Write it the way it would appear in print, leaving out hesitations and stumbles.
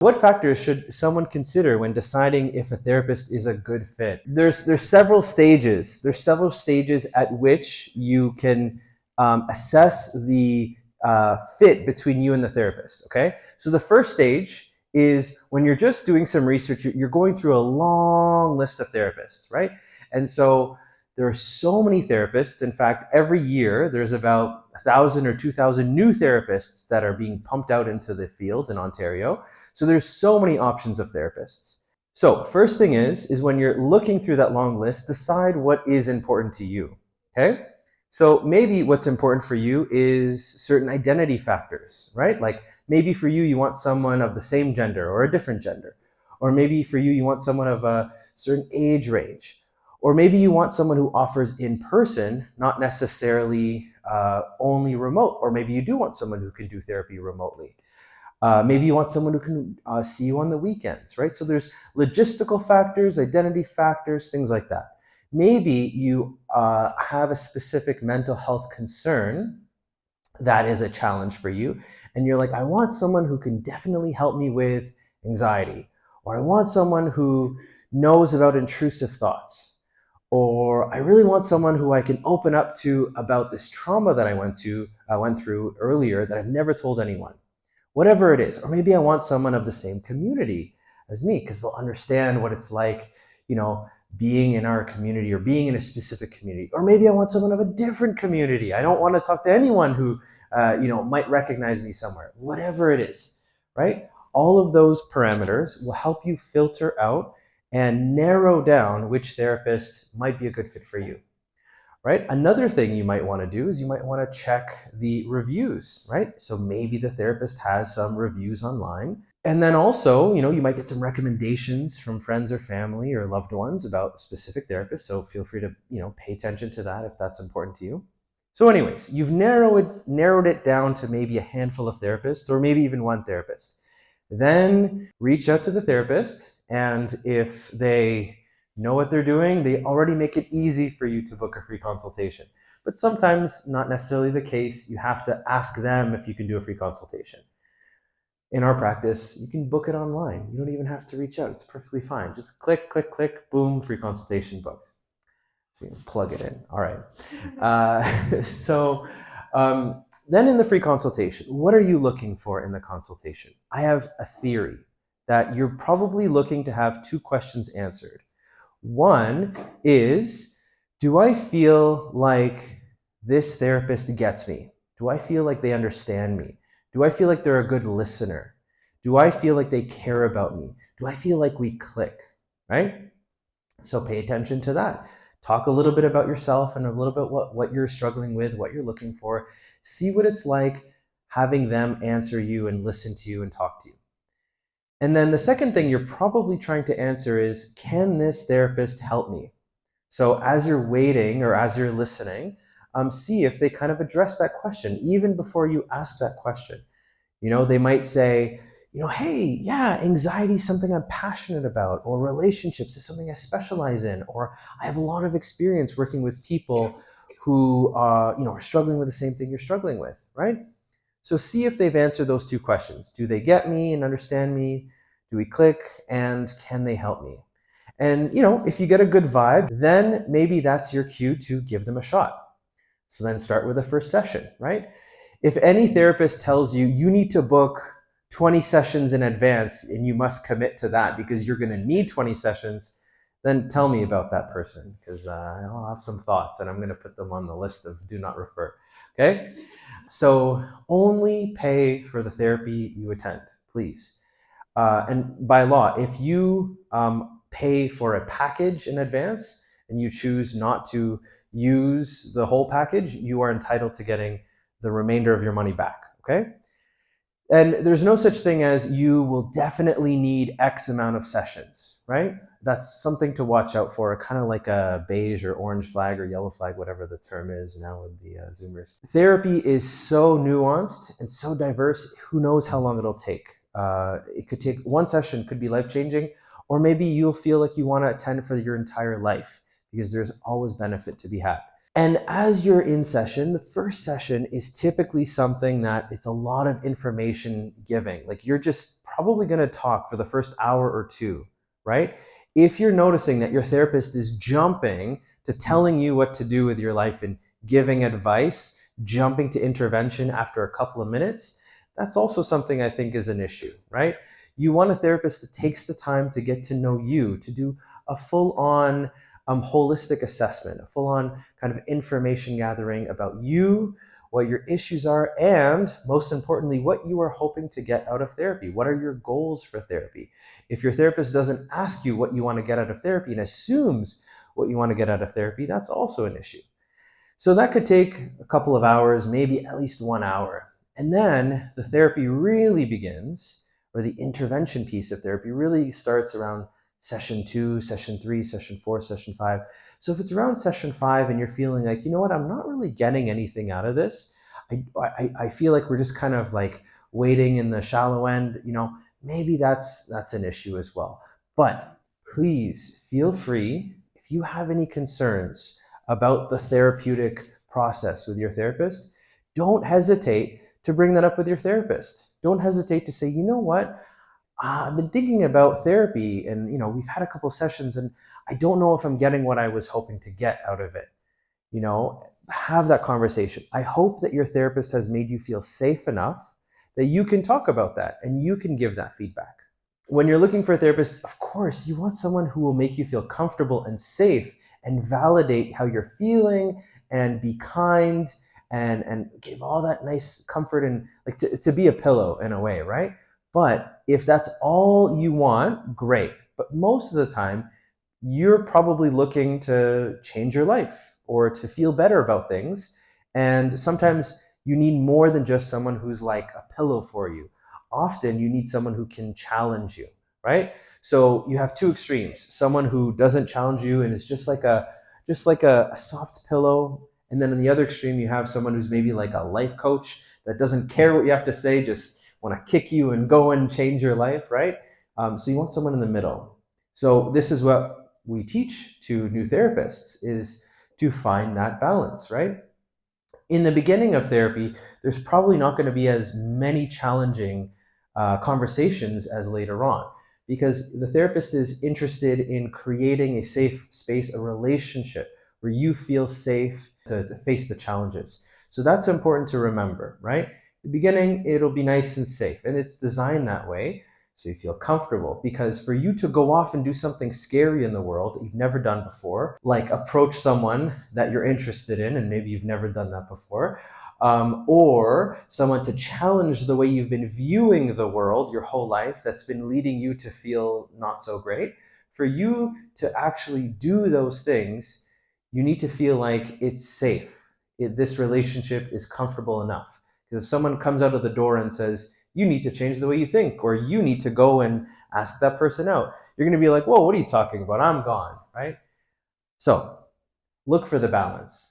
What factors should someone consider when deciding if a therapist is a good fit? There's several stages. There's several stages at which you can assess the fit between you and the therapist. Okay, so the first stage is when you're just doing some research. You're going through a long list of therapists, right? And so there are so many therapists. In fact, every year there's about 1,000 or 2,000 new therapists that are being pumped out into the field in Ontario. So there's so many options of therapists. So first thing is when you're looking through that long list, decide what is important to you. Okay? So maybe what's important for you is certain identity factors, right? Like maybe for you, you want someone of the same gender or a different gender. Or maybe for you, you want someone of a certain age range. Or maybe you want someone who offers in person, not necessarily only remote. Or maybe you do want someone who can do therapy remotely. Maybe you want someone who can see you on the weekends, right? So there's logistical factors, identity factors, things like that. Maybe you have a specific mental health concern that is a challenge for you. And you're like, I want someone who can definitely help me with anxiety. Or I want someone who knows about intrusive thoughts. Or I really want someone who I can open up to about this trauma that I went through earlier that I've never told anyone. Whatever it is. Or maybe I want someone of the same community as me because they'll understand what it's like, being in our community or being in a specific community. Or maybe I want someone of a different community. I don't want to talk to anyone who, might recognize me somewhere. Whatever it is, right? All of those parameters will help you filter out and narrow down which therapist might be a good fit for you. Right? Another thing you might want to do is you might want to check the reviews, right? So maybe the therapist has some reviews online. And then also, you might get some recommendations from friends or family or loved ones about specific therapists. So feel free to, pay attention to that if that's important to you. So anyways, you've narrowed it down to maybe a handful of therapists or maybe even one therapist. Then reach out to the therapist, and if they know what they're doing, they already make it easy for you to book a free consultation. But sometimes, not necessarily the case. You have to ask them if you can do a free consultation. In our practice, you can book it online. You don't even have to reach out. It's perfectly fine. Just click, click, click, boom, free consultation booked. So you can plug it in. All right. Then in the free consultation, what are you looking for in the consultation? I have a theory that you're probably looking to have two questions answered. One is, do I feel like this therapist gets me? Do I feel like they understand me? Do I feel like they're a good listener? Do I feel like they care about me? Do I feel like we click, right? So pay attention to that. Talk a little bit about yourself and a little bit what you're struggling with, what you're looking for. See what it's like having them answer you and listen to you and talk to you. And then the second thing you're probably trying to answer is, can this therapist help me? So as you're waiting or as you're listening, see if they kind of address that question even before you ask that question. They might say, hey, yeah, anxiety is something I'm passionate about, or relationships is something I specialize in, or I have a lot of experience working with people who are struggling with the same thing you're struggling with, right? So see if they've answered those two questions. Do they get me and understand me? Do we click? And can they help me? And if you get a good vibe, then maybe that's your cue to give them a shot. So then start with the first session, right? If any therapist tells you you need to book 20 sessions in advance and you must commit to that because you're going to need 20 sessions, then tell me about that person because I'll have some thoughts and I'm going to put them on the list of do not refer. Okay? So only pay for the therapy you attend, please. And by law, if you pay for a package in advance and you choose not to use the whole package, you are entitled to getting the remainder of your money back, okay? And there's no such thing as you will definitely need X amount of sessions, right? That's something to watch out for, kind of like a beige or orange flag or yellow flag, whatever the term is now with the Zoomers. Therapy is so nuanced and so diverse, who knows how long it'll take. It could take one session, could be life-changing, or maybe you'll feel like you want to attend for your entire life because there's always benefit to be had. And as you're in session, the first session is typically something that it's a lot of information giving. Like you're just probably going to talk for the first hour or two, right? If you're noticing that your therapist is jumping to telling you what to do with your life and giving advice, jumping to intervention after a couple of minutes, that's also something I think is an issue, right? You want a therapist that takes the time to get to know you, to do a full on holistic assessment, a full on kind of information gathering about you, what your issues are, and most importantly, what you are hoping to get out of therapy. What are your goals for therapy? If your therapist doesn't ask you what you want to get out of therapy and assumes what you want to get out of therapy, that's also an issue. So that could take a couple of hours, maybe at least 1 hour. And then the therapy really begins, or the intervention piece of therapy really starts around session 2, session 3, session 4, session 5. So if it's around session 5 and you're feeling like, you know what, I'm not really getting anything out of this, I feel like we're just kind of like waiting in the shallow end, maybe that's an issue as well. But please feel free, if you have any concerns about the therapeutic process with your therapist, don't hesitate to bring that up with your therapist. Don't hesitate to say, you know what, I've been thinking about therapy and we've had a couple sessions and I don't know if I'm getting what I was hoping to get out of it. Have that conversation. I hope that your therapist has made you feel safe enough that you can talk about that and you can give that feedback. When you're looking for a therapist, of course, you want someone who will make you feel comfortable and safe and validate how you're feeling and be kind and give all that nice comfort and like to be a pillow in a way, right? But if that's all you want, great. But most of the time, you're probably looking to change your life or to feel better about things. And sometimes you need more than just someone who's like a pillow for you. Often you need someone who can challenge you, right? So you have two extremes: someone who doesn't challenge you and is just like a soft pillow, and then on the other extreme you have someone who's maybe like a life coach that doesn't care what you have to say, just want to kick you and go and change your life, right? So you want someone in the middle. So this is what we teach to new therapists, is to find that balance, right? In the beginning of therapy, there's probably not going to be as many challenging conversations as later on, because the therapist is interested in creating a safe space, a relationship where you feel safe to face the challenges. So that's important to remember, right? The beginning, it'll be nice and safe, and it's designed that way so you feel comfortable. Because for you to go off and do something scary in the world that you've never done before, like approach someone that you're interested in, and maybe you've never done that before, or someone to challenge the way you've been viewing the world your whole life that's been leading you to feel not so great, for you to actually do those things, you need to feel like it's safe. This relationship is comfortable enough. Because if someone comes out of the door and says, you need to change the way you think, or you need to go and ask that person out, you're going to be like, whoa, what are you talking about? I'm gone, right? So look for the balance.